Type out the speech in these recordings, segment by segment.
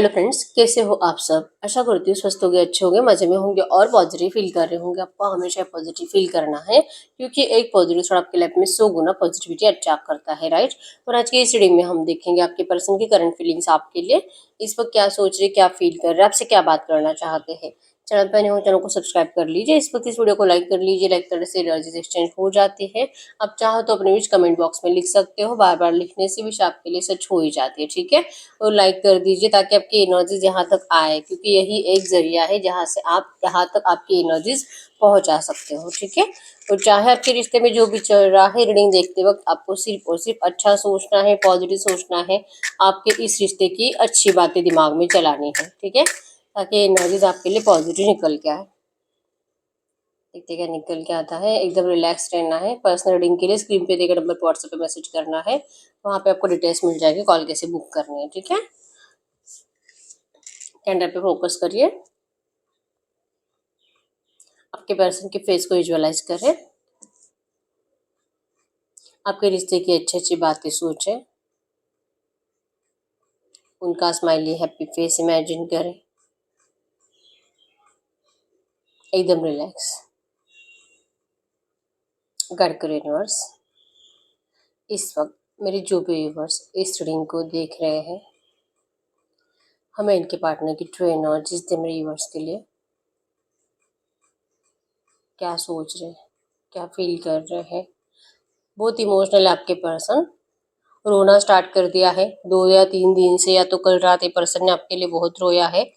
Hello friends, कैसे हो आप सब। आशा करती हूँ स्वस्थ होंगे, अच्छे होंगे, मजे में होंगे और पॉजिटिव फील कर रहे होंगे। आपको हमेशा पॉजिटिव फील करना है क्योंकि एक पॉजिटिव थॉट आपकी लाइफ में 100 गुना पॉजिटिविटी अट्रैक्ट करता है, राइट। और आज के इस रीडिंग में हम देखेंगे आपके पर्सन की करंट फीलिंग्स आपके लिए इस वक्त क्या सोच रहे, क्या फील कर रहे हैं, आपसे क्या बात करना चाहते हैं। चैनल पर नए हो चैनल को सब्सक्राइब कर लीजिए, इस वक्त इस वीडियो को लाइक कर लीजिए। लाइक करने से एनर्जीज एक्सचेंज हो जाती है। आप चाहो तो अपने विश कमेंट बॉक्स में लिख सकते हो, बार बार लिखने से विश आपके लिए सच हो ही जाती है, ठीक है। और लाइक कर दीजिए ताकि आपकी एनर्जीज यहाँ तक आए, क्योंकि यही एक जरिया है जहाँ से आप यहाँ तक आपकी एनर्जीज पहुंचा सकते हो, ठीक है। और चाहे आपके रिश्ते में जो भी चल रहा है, रीडिंग देखते वक्त आपको सिर्फ और सिर्फ अच्छा सोचना है, पॉजिटिव सोचना है। आपके इस रिश्ते की अच्छी बातें दिमाग में चलानी है, ठीक है, ताकि एनर्जीज आपके लिए पॉजिटिव निकल के आए। देखते क्या निकल के आता है। एकदम रिलैक्स रहना है। पर्सनल रीडिंग के लिए स्क्रीन पे देखे नंबर पर व्हाट्सएप पे मैसेज करना है, वहाँ पे आपको डिटेल्स मिल जाएगी, कॉल कैसे बुक करनी है, ठीक है। कैंडल पे फोकस करिए, आपके पर्सन के फेस को विजुअलाइज करें, आपके रिश्ते की अच्छी अच्छी बातें सोचें, उनका स्माइली हैप्पी फेस इमेजिन करें। एकदम रिलैक्स। गाइड करो यूनिवर्स, इस वक्त मेरे जो भी व्यूवर्स इस रीडिंग को देख रहे हैं, हमें इनके पार्टनर की ट्रू एनर्जीज दे मेरे व्यूवर्स के लिए। क्या सोच रहे हैं, क्या फील कर रहे हैं। बहुत इमोशनल है आपके पर्सन, रोना स्टार्ट कर दिया है 2 या 3 दिन से, या तो कल रात ये पर्सन ने आपके लिए बहुत रोया है।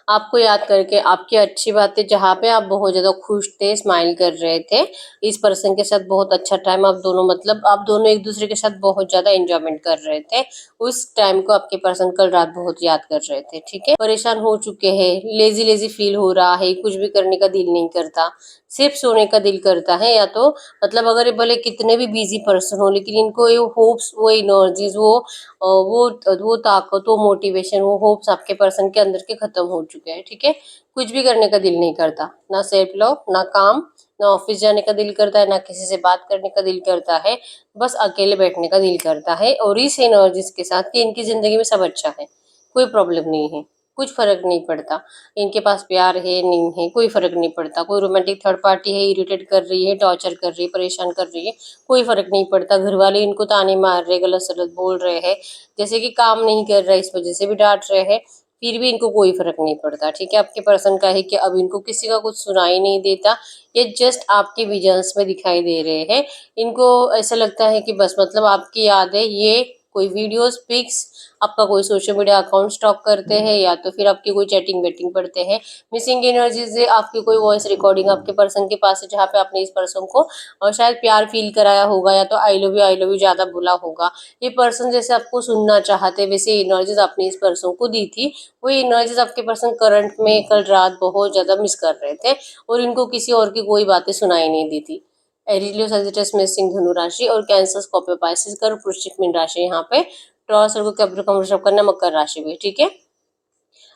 आपको याद करके, आपकी अच्छी बातें जहाँ पे आप बहुत ज्यादा खुश थे, स्माइल कर रहे थे, इस पर्सन के साथ बहुत अच्छा टाइम आप दोनों, मतलब आप दोनों एक दूसरे के साथ बहुत ज्यादा एंजॉयमेंट कर रहे थे। उस टाइम को आपके पर्सन कल रात बहुत याद कर रहे थे, ठीक है। परेशान हो चुके हैं, लेजी लेजी फील हो रहा है, कुछ भी करने का दिल नहीं करता, सिर्फ सोने का दिल करता है। या तो मतलब अगर ये भले कितने भी बिजी पर्सन हो, लेकिन इनको ये होप्स, वो एनर्जीज, वो ताकत, वो मोटिवेशन, वो होप्स आपके पर्सन के अंदर के खत्म हो चुके हैं, ठीक है। कुछ भी करने का दिल नहीं करता, ना सेल्फ लव, ना काम, ना ऑफिस जाने का दिल करता है, ना किसी से बात करने का दिल करता है। बस अकेले बैठने का दिल करता है। और इस एनर्जीज के साथ कि इनकी जिंदगी में सब अच्छा है, कोई प्रॉब्लम नहीं है, कुछ फर्क नहीं पड़ता। इनके पास प्यार है नहीं है, कोई फर्क नहीं पड़ता। कोई रोमांटिक थर्ड पार्टी है, इरिटेट कर रही है, टॉर्चर कर रही है, परेशान कर रही है, कोई फर्क नहीं पड़ता। घर वाले इनको ताने मार रहे, गलत सलत बोल रहे हैं, जैसे कि काम नहीं कर रहा, इस वजह से भी डांट रहे हैं, फिर भी इनको कोई फर्क नहीं पड़ता, ठीक है। आपके पर्सन का है कि अब इनको किसी का कुछ सुनाई नहीं देता, ये जस्ट आपके विजन्स में दिखाई दे रहे हैं। इनको ऐसा लगता है कि बस मतलब आपकी यादें, ये कोई वीडियोस, पिक्स, आपका कोई सोशल मीडिया अकाउंट स्टॉक करते हैं, या तो फिर आपकी कोई चैटिंग वेटिंग पढ़ते हैं। मिसिंग एनर्जी से आपकी कोई वॉइस रिकॉर्डिंग आपके पर्सन के पास है, जहाँ पे आपने इस पर्सन को शायद प्यार फील कराया होगा, या तो आई लव यू ज्यादा बोला होगा। ये पर्सन जैसे आपको सुनना चाहते, वैसे एनर्जीज आपने इस पर्सन को दी थी, वो एनर्जीज आपके पर्सन करंट में कल रात बहुत ज्यादा मिस कर रहे थे, और इनको किसी और की कोई बातें सुनाई नहीं दी थी। एरिलियो सजिटस में सिंह धनु राशि, और कैंसर स्कॉर्पियो पाइसेस कर वृश्चिक मीन राशि यहाँ पे, टॉरस और कैप्रिकॉर्न वृषभ कन्या मकर राशि में, ठीक है।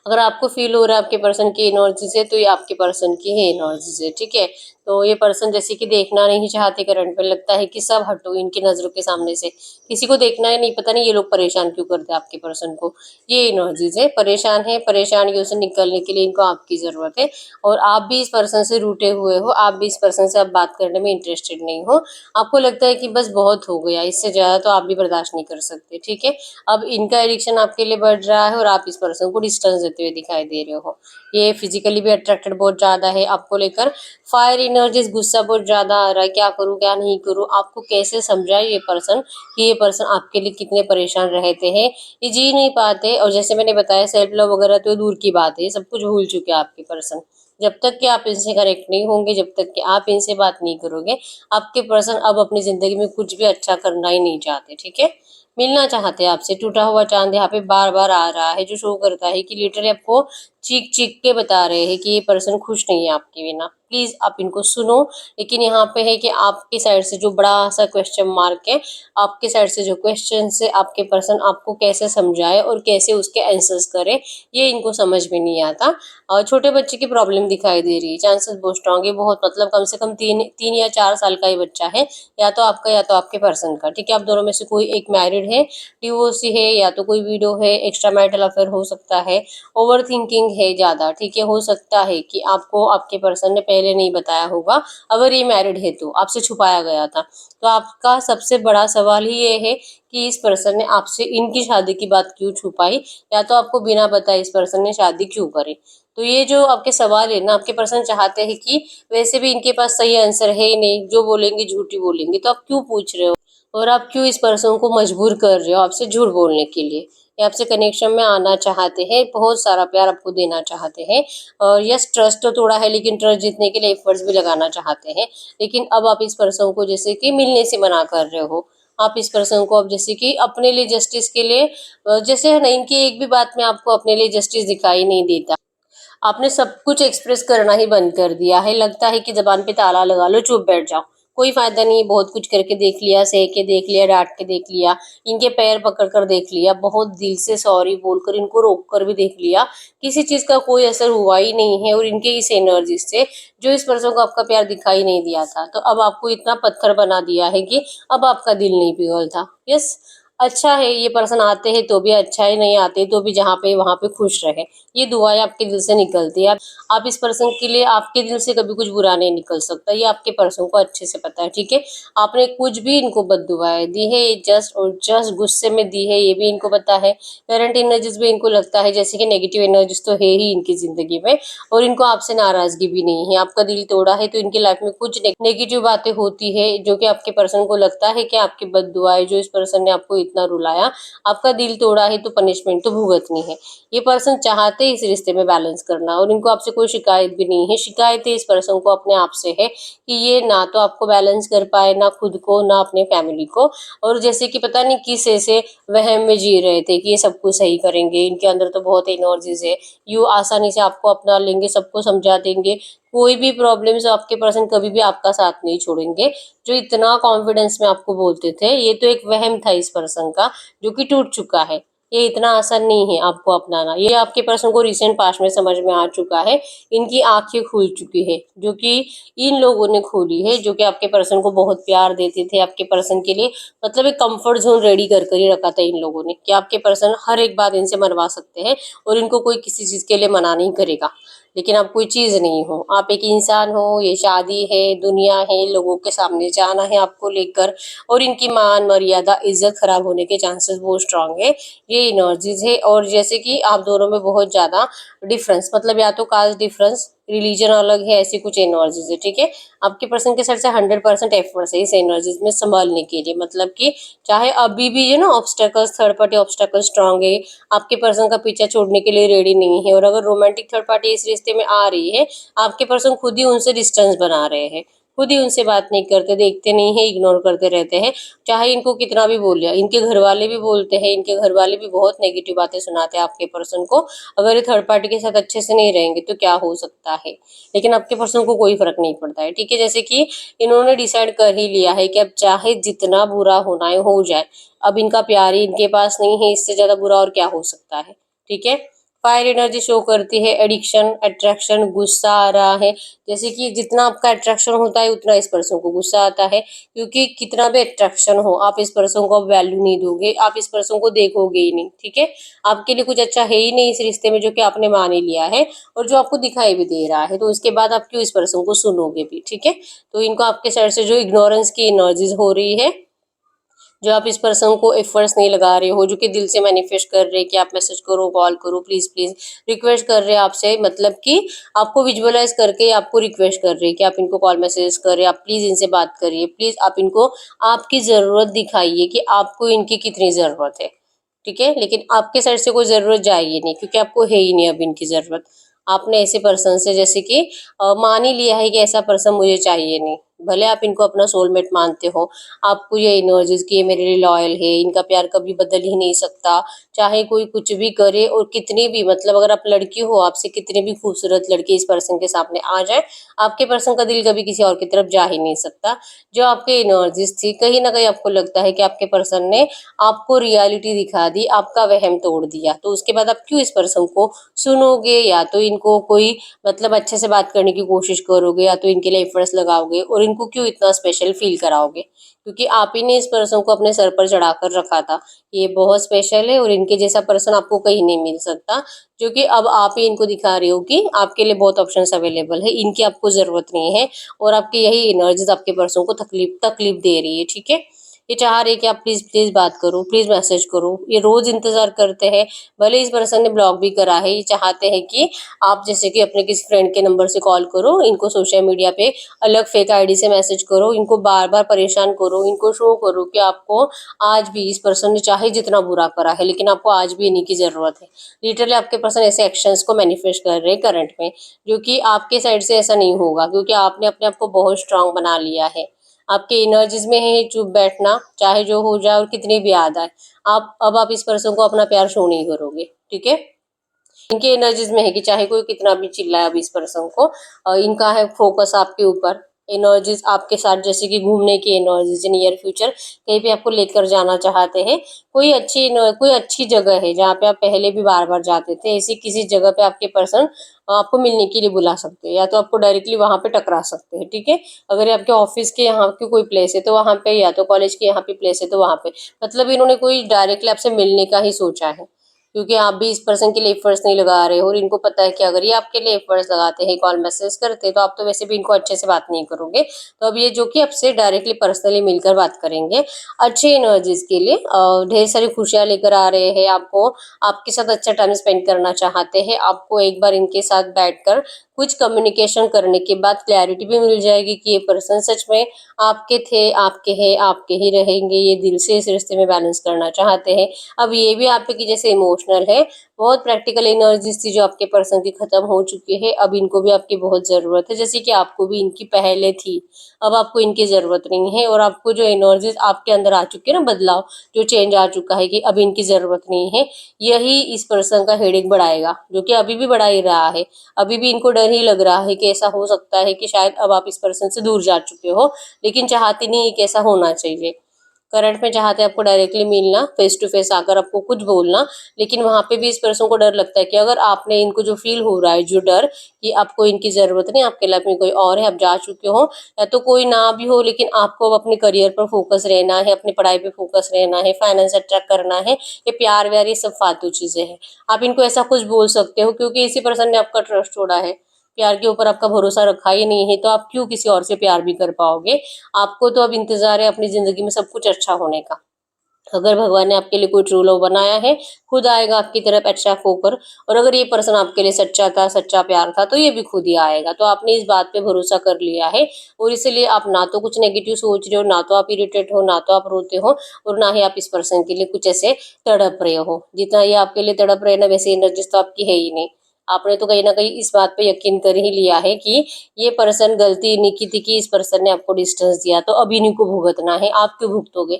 अगर आपको फील हो रहा है आपके पर्सन की एनर्जी से, तो ये आपके पर्सन की है एनर्जी से, ठीक है। तो ये पर्सन जैसे कि देखना नहीं चाहते करंट में, लगता है कि सब हटो इनकी नजरों के सामने से, किसी को देखना ही नहीं, पता नहीं ये लोग परेशान क्यों करते हैं आपके पर्सन को। ये एनर्जीज है, परेशान है, परेशानियों से निकलने के लिए इनको आपकी जरूरत है। और आप भी इस पर्सन से रूठे हुए हो, आप भी इस पर्सन से अब बात करने में इंटरेस्टेड नहीं हो। आपको लगता है कि बस बहुत हो गया, इससे ज्यादा तो आप भी बर्दाश्त नहीं कर सकते, ठीक है। अब इनका एडिक्शन आपके लिए बढ़ रहा है, और आप इस पर्सन को डिस्टेंस देते हुए दिखाई दे रहे हो। ये फिजिकली भी अट्रैक्टेड बहुत ज्यादा है आपको लेकर। फायर एनर्जीज, गुस्सा बहुत ज्यादा आ रहा है, क्या करूँ क्या नहीं करूँ। आपको कैसे समझाए ये पर्सन कि ये पर्सन आपके लिए कितने परेशान रहते हैं, ये जी नहीं पाते। और जैसे मैंने बताया सेल्फ लव वगैरह तो दूर की बात है, सब कुछ भूल चुके हैं आपके पर्सन। जब तक कि आप इनसे कनेक्ट नहीं होंगे, जब तक कि आप इनसे बात नहीं करोगे, आपके पर्सन अब अपनी जिंदगी में कुछ भी अच्छा करना ही नहीं चाहते, ठीक है। मिलना चाहते हैं आपसे। टूटा हुआ चांद यहाँ पे बार बार आ रहा है, जो शो करता है कि लिटरली आपको चीख चीख के बता रहे हैं कि ये पर्सन खुश नहीं है आपके बिना। प्लीज आप इनको सुनो। लेकिन यहाँ पे है कि आपके साइड से जो बड़ा सा क्वेश्चन मार्क है, आपके साइड से जो क्वेश्चन है, आपके पर्सन आपको कैसे समझाए और कैसे उसके आंसर्स करे, ये इनको समझ में नहीं आता। और छोटे बच्चे की प्रॉब्लम दिखाई दे रही है, चांसेस बहुत स्ट्रांग है, बहुत मतलब कम से कम 3 या 4 साल का ही बच्चा है, या तो आपका या तो आपके पर्सन का। ठीक है, आप दोनों में से कोई एक मैरिड है, डिवोर्सी है, या तो कोई विडो है, एक्स्ट्रा मैरिटल अफेयर हो सकता है, ओवर थिंकिंग है ज्यादा। ठीक है, हो सकता है कि आपको आपके पर्सन ने पहले नहीं बताया होगा, अगर ये मैरिड है तो आपसे छुपाया गया था। तो आपका सबसे बड़ा सवाल ही ये है कि इस पर्सन ने आपसे इनकी शादी की बात क्यों छुपाई, या तो आपको बिना बताए इस पर्सन ने शादी क्यों करी। तो ये जो आपके सवाल है ना, आपके पर्सन चाहते हैं कि वैसे भी इनके पास सही आंसर है ही नहीं, जो बोलेंगे झूठी बोलेंगे, तो आप क्यों पूछ रहे हो और आप क्यों इस पर्सन को मजबूर कर रहे हो आपसे झूठ बोलने के लिए। ये आपसे कनेक्शन में आना चाहते हैं, बहुत सारा प्यार आपको देना चाहते हैं, और यस ट्रस्ट तो थोड़ा है, लेकिन ट्रस्ट जीतने के लिए एफर्ट्स भी लगाना चाहते हैं। लेकिन अब आप इस पर्सन को जैसे कि मिलने से मना कर रहे हो। आप इस पर्सन को अब जैसे कि अपने लिए जस्टिस के लिए जैसे है ना, इनकी एक भी बात में आपको अपने लिए जस्टिस दिखाई नहीं देता। आपने सब कुछ एक्सप्रेस करना ही बंद कर दिया है, लगता है कि जबान पे ताला लगा लो, चुप बैठ जाओ, कोई फायदा नहीं। बहुत कुछ करके देख लिया, सह के देख लिया, डांट के देख लिया, इनके पैर पकड़ कर देख लिया, बहुत दिल से सॉरी बोलकर इनको रोक कर भी देख लिया, किसी चीज का कोई असर हुआ ही नहीं है। और इनके इस एनर्जी से जो इस पर्सन को आपका प्यार दिखाई नहीं दिया था, तो अब आपको इतना पत्थर बना दिया है कि अब आपका दिल नहीं पिघलता। यस, अच्छा है ये पर्सन आते हैं तो भी अच्छा है, नहीं आते तो भी जहाँ पे वहां पे खुश रहे, ये दुआएं आपके दिल से निकलती है। आप इस पर्सन के लिए आपके दिल से कभी कुछ बुरा नहीं निकल सकता, ये आपके पर्सन को अच्छे से पता है। ठीक है, आपने कुछ भी इनको बद्दुआएं दी है, ये जस्ट और जस्ट गुस्से में दी है, ये भी इनको पता है। करंट एनर्जीज भी इनको लगता है जैसे कि नेगेटिव एनर्जीज तो है ही इनकी जिंदगी में, और इनको आपसे नाराजगी भी नहीं है। आपका दिल तोड़ा है तो इनकी लाइफ में कुछ नेगेटिव बातें होती है, जो कि आपके पर्सन को लगता है कि आपकी बद्दुआएं, जो इस पर्सन ने आपको इतना रुलाया, आपका दिल तोड़ा है, तो पनिशमेंट तो भुगतनी है। ये पर्सन चाहते हैं इस रिश्ते में बैलेंस करना, और इनको आपसे कोई शिकायत भी नहीं है। शिकायत इस पर्सन को अपने आप से है कि ये ना तो आपको बैलेंस कर पाए, ना खुद को, ना अपने फैमिली को, और जैसे कि पता नहीं किस ऐसे वहम में जी रहे थे कि ये सब कुछ सही करेंगे, इनके अंदर तो बहुत एनर्जीज है, यू आसानी से आपको अपना लेंगे, सबको समझा देंगे, कोई भी प्रॉब्लम्स आपके पर्सन कभी भी आपका साथ नहीं छोड़ेंगे। जो इतना कॉन्फिडेंस में आपको बोलते थे, ये तो एक वहम था इस पर्सन का, जो कि टूट चुका है। ये इतना आसान नहीं है आपको अपनाना, ये आपके पर्सन को रिसेंट पास्ट में समझ में आ चुका है। इनकी आंखें खुल चुकी है, जो कि इन लोगों ने खोली है, जो कि आपके पर्सन को बहुत प्यार देते थे। आपके पर्सन के लिए मतलब एक कंफर्ट जोन रेडी कर ही रखा था इन लोगों ने, कि आपके पर्सन हर एक बात इनसे मनवा सकते हैं, और इनको कोई किसी चीज के लिए मना नहीं करेगा। लेकिन आप कोई चीज नहीं हो, आप एक इंसान हो, ये शादी है, दुनिया है, लोगों के सामने जाना है आपको लेकर, और इनकी मान मर्यादा इज्जत खराब होने के चांसेस बहुत स्ट्रांग है। ये एनर्जीज है, और जैसे कि आप दोनों में बहुत ज्यादा डिफरेंस, मतलब या तो कास्ट डिफरेंस, रिलीजन अलग है, ऐसी कुछ एनर्जीज है। ठीक है, आपके पर्सन के साइड से 100% एफर्ट्स है इस एनर्जीज में संभालने के लिए, मतलब कि चाहे अभी भी ये ना obstacles, third party obstacle strong है, आपके पर्सन का पीछा छोड़ने के लिए रेडी नहीं है। और अगर रोमांटिक थर्ड पार्टी इस रिश्ते में आ रही है, आपके पर्सन खुद ही उनसे डिस्टेंस बना रहे हैं, खुद ही उनसे बात नहीं करते, देखते नहीं है, इग्नोर करते रहते हैं, चाहे इनको कितना भी बोल लिया। इनके घर वाले भी बोलते हैं, इनके घर वाले भी बहुत नेगेटिव बातें सुनाते हैं आपके पर्सन को। अगर ये थर्ड पार्टी के साथ अच्छे से नहीं रहेंगे तो क्या हो सकता है, लेकिन आपके पर्सन को कोई फर्क नहीं पड़ता है। ठीक है, जैसे कि इन्होंने डिसाइड कर ही लिया है कि अब चाहे जितना बुरा होना है हो जाए, अब इनका प्यार ही इनके पास नहीं है, इससे ज्यादा बुरा और क्या हो सकता है। ठीक है, फायर एनर्जी शो करती है एडिक्शन, अट्रैक्शन, गुस्सा आ रहा है। जैसे कि जितना आपका अट्रैक्शन होता है, उतना इस पर्सन को गुस्सा आता है, क्योंकि कितना भी अट्रैक्शन हो, आप इस पर्सन को वैल्यू नहीं दोगे, आप इस पर्सन को देखोगे ही नहीं। ठीक है, आपके लिए कुछ अच्छा है ही नहीं इस रिश्ते में, जो कि आपने मान ही लिया है, और जो आपको दिखाई भी दे रहा है, तो उसके बाद आप क्यों इस पर्सन को सुनोगे भी। ठीक है, तो इनको आपके साइड से जो इग्नोरेंस की एनर्जीज हो रही है, जो आप इस पर्सन को एफर्ट्स नहीं लगा रहे हो, जो कि दिल से मैनिफेस्ट कर रहे हैं कि आप मैसेज करो, कॉल करो, प्लीज प्लीज रिक्वेस्ट कर रहे हैं आपसे, मतलब कि आपको विजुअलाइज करके आपको रिक्वेस्ट कर रहे हैं कि आप इनको कॉल मैसेज करें, आप प्लीज इनसे बात करिए, प्लीज आप इनको आपकी जरूरत दिखाइए कि आपको इनकी कितनी जरूरत है। ठीक है, लेकिन आपके साइड से कोई जरूरत जाएगी नहीं, क्योंकि आपको है ही नहीं अब इनकी जरूरत। आपने ऐसे पर्सन से जैसे कि मान ही लिया है कि ऐसा पर्सन मुझे चाहिए नहीं। भले आप इनको अपना सोलमेट मानते हो, आपको ये एनर्जीज कि ये मेरे लिए लॉयल है, इनका प्यार कभी बदल ही नहीं सकता, चाहे कोई कुछ भी करे और कितनी भी मतलब अगर आप लड़की हो, आपसे कितनी भी खूबसूरत लड़की इस पर्सन के सामने आ जाए, आपके पर्सन का दिल कभी किसी और की तरफ जा ही नहीं सकता। जो आपके एनर्जीज थी, कहीं ना कहीं आपको लगता है कि आपके पर्सन ने आपको रियलिटी दिखा दी, आपका वहम तोड़ दिया, तो उसके बाद आप क्यों इस पर्सन को सुनोगे, या तो इनको कोई मतलब अच्छे से बात करने की कोशिश करोगे, या तो इनके लिए एफर्ट्स लगाओगे और इनको क्यों इतना स्पेशल फील कराओगे, क्योंकि आप ही ने इस पर्सन को अपने सर पर चढ़ाकर रखा था। ये बहुत स्पेशल है और इनके जैसा पर्सन आपको कहीं नहीं मिल सकता, जो कि अब आप ही इनको दिखा रहे हो कि आपके लिए बहुत ऑप्शंस अवेलेबल है, इनकी आपको जरूरत नहीं है और आपकी यही एनर्जीज आपके पर्सन को तकलीफ तकलीफ दे रही है। ठीक है, ये चाह रहे कि आप प्लीज प्लीज बात करो, प्लीज मैसेज करो, ये रोज इंतजार करते हैं। भले इस पर्सन ने ब्लॉक भी करा है, ये चाहते हैं कि आप जैसे कि अपने किसी फ्रेंड के नंबर से कॉल करो, इनको सोशल मीडिया पे अलग फेक आईडी से मैसेज करो, इनको बार बार परेशान करो, इनको शो करो कि आपको आज भी इस पर्सन ने चाहे जितना बुरा करा है लेकिन आपको आज भी इन्हीं की जरूरत है। लिटरली आपके पर्सन ऐसे एक्शंस को मैनिफेस्ट कर रहे हैं करंट में, जो कि आपके साइड से ऐसा नहीं होगा, क्योंकि आपने अपने आप को बहुत स्ट्रांग बना लिया है। आपके एनर्जीज में है चुप बैठना, चाहे जो हो जाए और कितनी भी याद आए। आप इस पर्सन को अपना प्यार शो नहीं करोगे। ठीक है, इनके एनर्जीज में है कि चाहे कोई कितना भी चिल्लाए, अब इस पर्सन को इनका है फोकस आपके ऊपर। एनर्जीज आपके साथ जैसे कि घूमने की एनर्जीज, नियर फ्यूचर कहीं पे आपको लेकर जाना चाहते हैं। कोई अच्छी जगह है जहाँ पे आप पहले भी बार बार जाते थे, ऐसी किसी जगह पे आपके पर्सन आपको मिलने के लिए बुला सकते हैं, या तो आपको डायरेक्टली वहां पे टकरा सकते हैं। ठीक है, अगर ये आपके ऑफिस के यहाँ की कोई प्लेस है तो वहां पे, या तो कॉलेज के यहाँ पे प्लेस है तो वहां पे, मतलब इन्होंने कोई डायरेक्टली आपसे मिलने का ही सोचा है, क्योंकि आप भी इस पर्सन के लिए एफर्ट्स नहीं लगा रहे हो और इनको पता है कि अगर ये आपके लिए एफर्ट्स लगाते हैं, कॉल मैसेज करते हैं, तो आप तो वैसे भी इनको अच्छे से बात नहीं करोगे। तो अब ये जो कि आपसे डायरेक्टली पर्सनली मिलकर बात करेंगे, अच्छे एनर्जीज के लिए ढेर सारी खुशियां लेकर आ रहे हैं आपको, आपके साथ अच्छा टाइम स्पेंड करना चाहते हैं। आपको एक बार इनके साथ बैठकर कुछ कम्युनिकेशन करने के बाद क्लैरिटी भी मिल जाएगी कि ये पर्सन सच में आपके थे, आपके हैं, आपके ही रहेंगे, ये दिल से इस रिश्ते में बैलेंस करना चाहते हैं। अब ये भी आप पे की जैसे इमोशनल है, बहुत प्रैक्टिकल एनर्जीज थी जो आपके पर्सन की खत्म हो चुकी है, अब इनको भी आपकी बहुत जरूरत है, जैसे कि आपको भी इनकी पहले थी। अब आपको इनकी जरूरत नहीं है और आपको जो एनर्जीज आपके अंदर आ चुकी है ना, बदलाव जो चेंज आ चुका है कि अब इनकी जरूरत नहीं है, यही इस पर्सन का हेडेक बढ़ाएगा, जो कि अभी भी बढ़ा ही रहा है। अभी भी इनको डर ही लग रहा है कि ऐसा हो सकता है कि शायद अब आप इस पर्सन से दूर जा चुके हो, लेकिन चाहते नहीं कि ऐसा होना चाहिए। करंट में चाहते हैं आपको डायरेक्टली मिलना, फेस टू फेस आकर आपको कुछ बोलना, लेकिन वहां पे भी इस पर्सन को डर लगता है कि अगर आपने इनको जो फील हो रहा है, जो डर कि आपको इनकी जरूरत नहीं, आपके लाइफ में कोई और है, आप जा चुके हो, या तो कोई ना भी हो, लेकिन आपको अब अपने करियर पर फोकस रहना है, अपनी पढ़ाई पे फोकस रहना है, फाइनेंस अट्रैक्ट करना है, ये प्यार व्यार ये सब फालतू चीजें हैं। आप इनको ऐसा कुछ बोल सकते हो, क्योंकि इसी पर्सन ने आपका ट्रस्ट तोड़ा है, प्यार के ऊपर आपका भरोसा रखा ही नहीं है, तो आप क्यों किसी और से प्यार भी कर पाओगे। आपको तो अब इंतजार है अपनी जिंदगी में सब कुछ अच्छा होने का। अगर भगवान ने आपके लिए कोई ट्रू लव बनाया है, खुद आएगा आपकी तरफ अट्रैक्ट होकर। और अगर ये पर्सन आपके लिए सच्चा था, सच्चा प्यार था, तो ये भी खुद ही आएगा। तो आपने इस बात पे भरोसा कर लिया है और इसलिए आप ना तो कुछ नेगेटिव सोच रहे हो, ना तो आप इरिटेट हो, ना तो आप रोते हो, और ना ही आप इस पर्सन के लिए कुछ ऐसे तड़प रहे हो। जितना ये आपके लिए तड़प रहे ना, वैसे एनर्जीज तो आपकी है ही नहीं। आपने तो कहीं ना कहीं इस बात पे यकीन कर ही लिया है कि ये पर्सन गलती इन्हीं की थी कि इस पर्सन ने आपको डिस्टेंस दिया, तो अब इन्हीं को भुगतना है। आप क्यों भुगतोगे?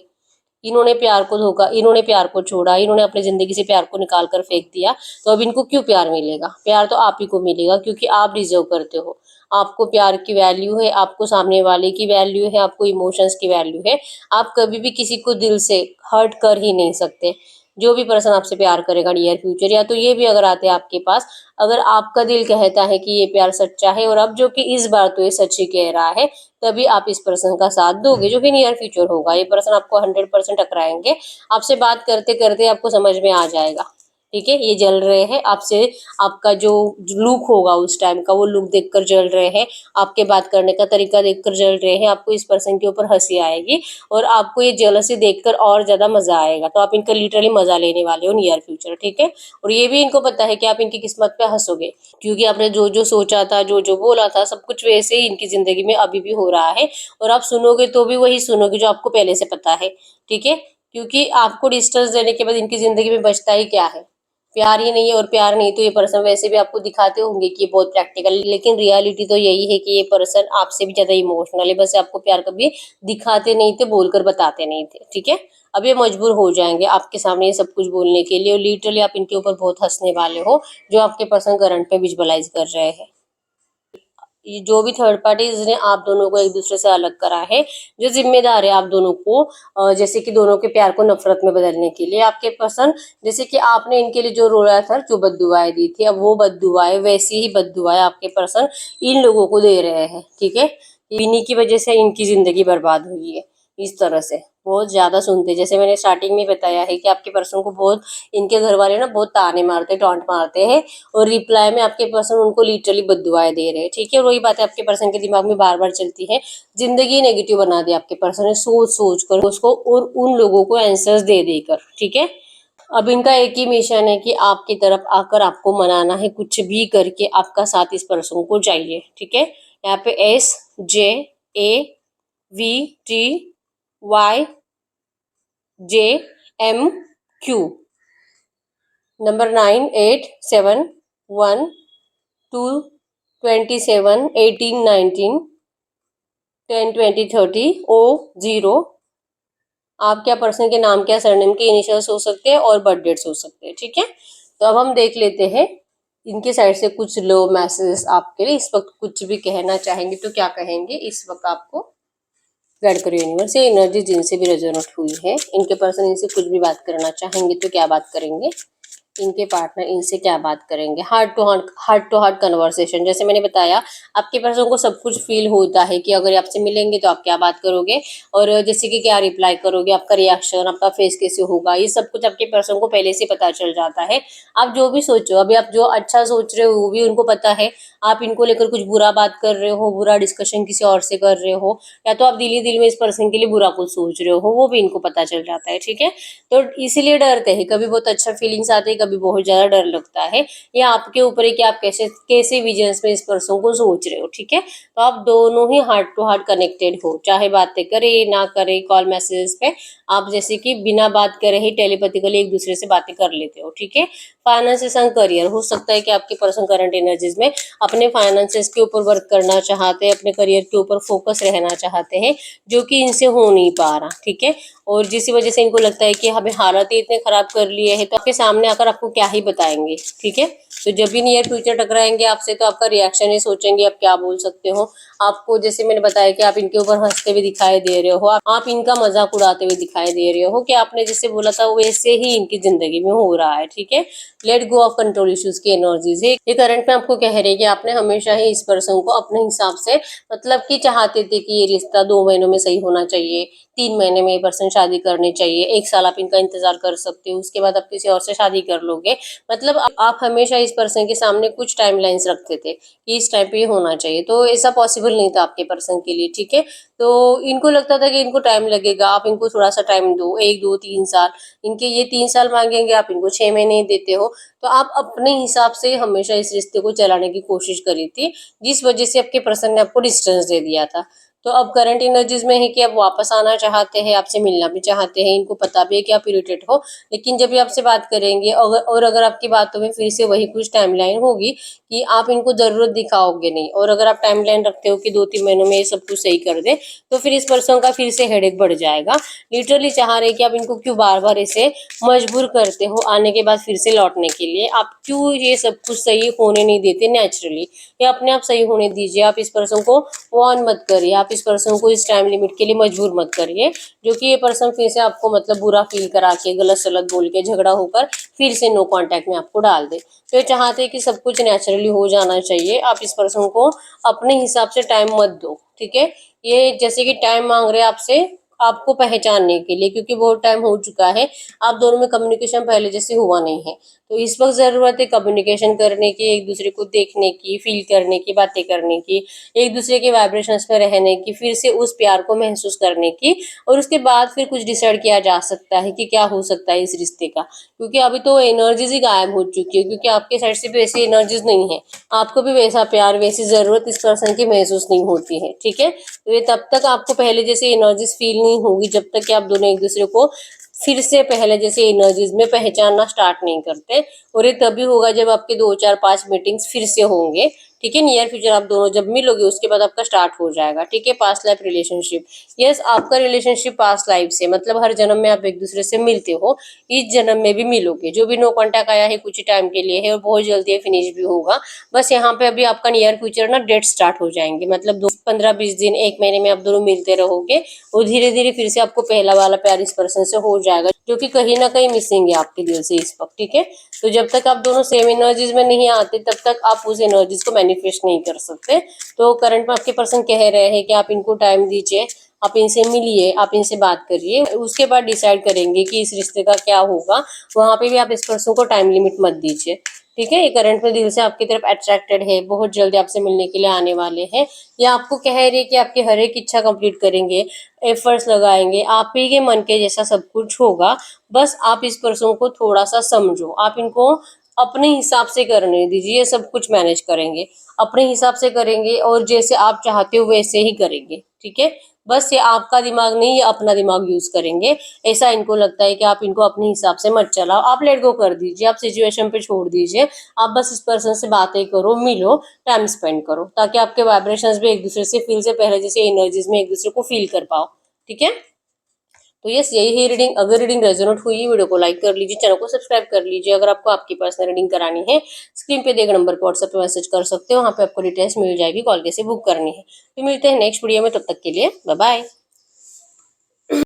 इन्होंने प्यार को धोखा, इन्होंने प्यार को छोड़ा, इन्होंने अपनी जिंदगी से प्यार को निकाल कर फेंक दिया, तो अब इनको क्यों प्यार मिलेगा? प्यार तो आप ही को मिलेगा, क्योंकि आप डिजर्व करते हो। आपको प्यार की वैल्यू है, आपको सामने वाले की वैल्यू है, आपको इमोशंस की वैल्यू है। आप कभी भी किसी को दिल से हर्ट कर ही नहीं सकते। जो भी पर्सन आपसे प्यार करेगा नियर फ्यूचर, या तो ये भी अगर आते हैं आपके पास, अगर आपका दिल कहता है कि ये प्यार सच्चा है, और अब जो कि इस बार तो ये सच ही कह रहा है, तभी आप इस पर्सन का साथ दोगे, जो कि नियर फ्यूचर होगा। ये पर्सन आपको 100% टकराएंगे। आपसे बात करते करते आपको समझ में आ जाएगा। ठीक है, ये जल रहे हैं आपसे, आपका जो लुक होगा उस टाइम का, वो लुक देखकर जल रहे हैं, आपके बात करने का तरीका देखकर जल रहे हैं। आपको इस पर्सन के ऊपर हंसी आएगी और आपको ये जेलसी देखकर और ज्यादा मजा आएगा। तो आप इनका लिटरली मजा लेने वाले हो नियर फ्यूचर। ठीक है, और ये भी इनको पता है कि आप इनकी किस्मत पे हंसोगे, क्योंकि आपने जो जो सोचा था, जो जो बोला था, सब कुछ वैसे ही इनकी जिंदगी में अभी भी हो रहा है। और आप सुनोगे तो भी वही सुनोगे जो आपको पहले से पता है। ठीक है, क्योंकि आपको डिस्टेंस देने के बाद इनकी जिंदगी में बचता ही क्या है? प्यार ही नहीं है, और प्यार नहीं तो ये पर्सन वैसे भी आपको दिखाते होंगे कि ये बहुत प्रैक्टिकल, लेकिन रियलिटी तो यही है कि ये पर्सन आपसे भी ज्यादा इमोशनल है। बस आपको प्यार कभी दिखाते नहीं थे, बोलकर बताते नहीं थे, ठीक है। अब ये मजबूर हो जाएंगे आपके सामने ये सब कुछ बोलने के लिए, और लिटरली आप इनके ऊपर बहुत हंसने वाले हो, जो आपके पर्सन करंट पे विजुअलाइज कर रहे हैं। ये जो भी थर्ड पार्टी जिसने आप दोनों को एक दूसरे से अलग करा है, जो जिम्मेदार है आप दोनों को जैसे कि दोनों के प्यार को नफरत में बदलने के लिए, आपके पसंद जैसे कि आपने इनके लिए जो रोया था, जो बद्दुआएं दी थी, अब वो बद्दुआएं वैसी ही बद्दुआएं आपके पर्सन इन लोगों को दे रहे हैं, ठीक है। इन्हीं की वजह से इनकी जिंदगी बर्बाद हुई है। इस तरह से बहुत ज्यादा सुनते, जैसे मैंने स्टार्टिंग में बताया है कि आपके पर्सन को बहुत इनके घर वाले ना बहुत ताने मारते, टॉन्ट मारते हैं, और रिप्लाई में आपके पर्सन उनको लिटरली बद्दुआएं दे रहे हैं, ठीक है। और वही बात है आपके पर्सन के दिमाग में बार बार चलती है, जिंदगी नेगेटिव बना दी आपके पर्सन ने सोच सोच कर उसको, और उन लोगों को आंसर्स दे देकर, ठीक है। अब इनका एक ही मिशन है कि आपकी तरफ आकर आपको मनाना है, कुछ भी करके आपका साथ इस पर्सन को चाहिए, ठीक है। यहाँ पे SJAVTYJMQ नंबर 987112271819102030 आप क्या पर्सन के नाम क्या सरनेम के इनिशियल्स हो सकते हैं और बर्थ डेट्स हो सकते हैं, ठीक है। तो अब हम देख लेते हैं इनके साइड से कुछ लो मैसेजेस आपके लिए। इस वक्त कुछ भी कहना चाहेंगे तो क्या कहेंगे इस वक्त आपको? गाइड करो यूनिवर्स, ये एनर्जी जिनसे भी रेजोनेट हुई है, इनके पर्सन इनसे कुछ भी बात करना चाहेंगे तो क्या बात करेंगे? इनके पार्टनर इनसे क्या बात करेंगे? Heart to heart conversation. जैसे मैंने बताया आपके पर्सन को सब कुछ फील होता है कि अगर आपसे मिलेंगे तो आप क्या बात करोगे, और जैसे कि क्या रिप्लाई करोगे, आपका रिएक्शन, आपका फेस कैसे होगा, ये सब कुछ आपके पर्सन को पहले से पता चल जाता है। आप जो भी सोचो, अभी आप जो अच्छा सोच रहे हो वो भी उनको पता है। आप इनको लेकर कुछ बुरा बात कर रहे हो, बुरा डिस्कशन किसी और से कर रहे हो, या तो आप दिल ही दिल में इस पर्सन के लिए बुरा कुछ सोच रहे हो, वो भी इनको पता चल जाता है, ठीक है। तो इसीलिए डरते हैं, कभी बहुत अच्छा फीलिंग्स आते हैं, कभी बहुत ज्यादा डर लगता है। ये आपके ऊपर है कि आप कैसे कैसे विजन्स में इस पर्सन को सोच रहे हो, ठीक है। तो आप दोनों ही हार्ट टू हार्ट कनेक्टेड हो, चाहे बातें करे ना करे, कॉल मैसेज पे आप जैसे कि बिना बात करे ही टेलीपैथिकली एक दूसरे से बातें कर लेते हो, ठीक है। फाइनेंसिस एंड करियर, हो सकता है कि आपके पर्सन करंट एनर्जीज में अपने फाइनेंसेस के ऊपर वर्क करना चाहते हैं, अपने करियर के ऊपर फोकस रहना चाहते हैं, जो कि इनसे हो नहीं पा रहा, ठीक है। और जिस वजह से इनको लगता है कि हमें हालात ही इतने खराब कर लिए हैं, तो आपके सामने आकर आपको क्या ही बताएंगे, ठीक है। तो जब भी नियर फ्यूचर टकराएंगे आपसे तो आपका रिएक्शन ही सोचेंगे आप क्या बोल सकते हो। आपको जैसे मैंने बताया कि आप इनके ऊपर हंसते हुए दिखाई दे रहे हो, आप इनका मजाक उड़ाते हुए दिखाई दे रहे हो, कि आपने जैसे बोला था वैसे ही इनकी जिंदगी में हो रहा है, ठीक है। Let go of control issues की एनर्जीज है ये करंट में आपको कह रहे हैं कि आपने हमेशा ही इस पर्सन को अपने हिसाब से, मतलब कि चाहते थे कि ये रिश्ता 2 महीनों में सही होना चाहिए, 3 महीने में ये पर्सन शादी करनी चाहिए, 1 साल आप इनका इंतजार कर सकते हो, उसके बाद आप किसी और से शादी कर लोगे। मतलब आप हमेशा इस पर्सन के सामने कुछ टाइम लाइन्स रखते थे कि इस टाइम पे ये होना चाहिए, तो ऐसा पॉसिबल नहीं था आपके पर्सन के लिए, ठीक है। तो इनको लगता था कि इनको टाइम लगेगा, आप इनको थोड़ा सा टाइम दो, 1 2 3 साल। इनके ये 3 साल मांगेंगे, आप इनको 6 महीने देते हो। तो आप अपने हिसाब से हमेशा इस रिश्ते को चलाने की कोशिश करी थी, जिस वजह से आपके पर्सन ने आपको डिस्टेंस दे दिया था। तो अब करंट एनर्जीज में है कि आप वापस आना चाहते हैं, आपसे मिलना भी चाहते हैं, इनको पता भी है कि आप इरिटेट हो, लेकिन जब भी आपसे बात करेंगे और अगर आपकी बातों में फिर से वही कुछ टाइमलाइन होगी कि आप इनको जरूरत दिखाओगे नहीं, और अगर आप टाइमलाइन रखते हो कि 2 3 महीनों में ये सब कुछ सही कर दे, तो फिर इस पर्सन का फिर से हेडेक बढ़ जाएगा। लिटरली चाह रहे कि आप इनको क्यों बार बार ऐसे मजबूर करते हो आने के बाद फिर से लौटने के लिए, आप क्यों ये सब कुछ सही होने नहीं देते नेचुरली, या अपने आप सही होने दीजिए। आप इस पर्सन को वॉर्न मत करिए, आप इस पर्सन को इस टाइम लिमिट के लिए मजबूर मत करिए, जो कि ये पर्सन फिर से आपको मतलब बुरा फील करा के, गलत सलत बोल के, झगड़ा होकर फिर से नो कांटेक्ट में आपको डाल दे। तो ये चाहते हैं कि सब कुछ नेचुरली हो जाना चाहिए, आप इस पर्सन को अपने हिसाब से टाइम मत दो, ठीक है। ये जैसे कि टाइम मांग रहे हैं आपसे आपको पहचानने के लिए, क्योंकि बहुत टाइम हो चुका है, आप दोनों में कम्युनिकेशन पहले जैसे हुआ नहीं है। तो इस वक्त जरूरत है कम्युनिकेशन करने की, एक दूसरे को देखने की, फील करने की, बातें करने की, एक दूसरे के वाइब्रेशंस में रहने की, फिर से उस प्यार को महसूस करने की, और उसके बाद फिर कुछ डिसाइड किया जा सकता है कि क्या हो सकता है इस रिश्ते का। क्योंकि अभी तो एनर्जीज ही गायब हो चुकी है, क्योंकि आपके साइड से भी वैसी एनर्जीज नहीं है, आपको भी वैसा प्यार, वैसी जरूरत इस पर्सन की महसूस नहीं होती है, ठीक है। तो ये तब तक आपको पहले जैसे एनर्जीज फील नहीं होगी जब तक कि आप दोनों एक दूसरे को फिर से पहले जैसे एनर्जीज में पहचानना स्टार्ट नहीं करते। और ये तभी होगा जब आपके 2 4 5 मीटिंग्स फिर से होंगे, ठीक है। नियर फ्यूचर आप दोनों जब मिलोगे उसके बाद आपका स्टार्ट हो जाएगा, ठीक है। पास्ट लाइफ रिलेशनशिप, यस आपका रिलेशनशिप पास्ट लाइफ से, मतलब हर जन्म में आप एक दूसरे से मिलते हो, इस जन्म में भी मिलोगे। जो भी नो कांटेक्ट आया है कुछ ही टाइम के लिए है और बहुत जल्दी फिनिश भी होगा। बस यहाँ पे अभी आपका नियर फ्यूचर ना डेट स्टार्ट हो जाएंगे, मतलब 15 20 दिन 1 महीने में आप दोनों मिलते रहोगे और धीरे धीरे फिर से आपको पहला वाला प्यार इस पर्सन से हो जाएगा, जो कि कहीं ना कहीं मिसिंग है आपके दिल से इस वक्त, ठीक है। तो जब तक आप दोनों सेम एनर्जीज में नहीं आते तब तक आप उस एनर्जीज को मैनिफेस्ट नहीं कर सकते। तो करंट में आपके पर्सन कह रहे हैं कि आप इनको टाइम दीजिए, आप इनसे मिलिए, आप इनसे बात करिए, उसके बाद डिसाइड करेंगे कि इस रिश्ते का क्या होगा। वहां पे भी आप इस पर्सन को टाइम लिमिट मत दीजिए, ठीक है। ये करंट में दिल से आपकी तरफ अट्रैक्टेड है, बहुत जल्दी आपसे मिलने के लिए आने वाले हैं। या आपको कह रही है कि आपकी हर एक इच्छा कंप्लीट करेंगे, एफर्ट्स लगाएंगे, आप ही के मन के जैसा सब कुछ होगा। बस आप इस पर्सन को थोड़ा सा समझो, आप इनको अपने हिसाब से करने दीजिए, सब कुछ मैनेज करेंगे, अपने हिसाब से करेंगे और जैसे आप चाहते हो वैसे ही करेंगे, ठीक है। बस ये आपका दिमाग नहीं, ये अपना दिमाग यूज करेंगे। ऐसा इनको लगता है कि आप इनको अपने हिसाब से मत चलाओ, आप लेट गो कर दीजिए, आप सिचुएशन पे छोड़ दीजिए। आप बस इस पर्सन से बातें करो, मिलो, टाइम स्पेंड करो, ताकि आपके वाइब्रेशंस भी एक दूसरे से फील से पहले जैसे एनर्जीज में एक दूसरे को फील कर पाओ, ठीक है। तो यस यही है रीडिंग। अगर रीडिंग रेजोनेट हुई वीडियो को लाइक कर लीजिए, चैनल को सब्सक्राइब कर लीजिए। अगर आपको आपकी पर्सनल रीडिंग करानी है स्क्रीन पे देख नंबर पर व्हाट्सएप पे मैसेज कर सकते हो, वहाँ पे आपको डिटेल्स मिल जाएगी, कॉल कैसे बुक करनी है। तो मिलते हैं नेक्स्ट वीडियो में, तब तक के लिए बाय बाय।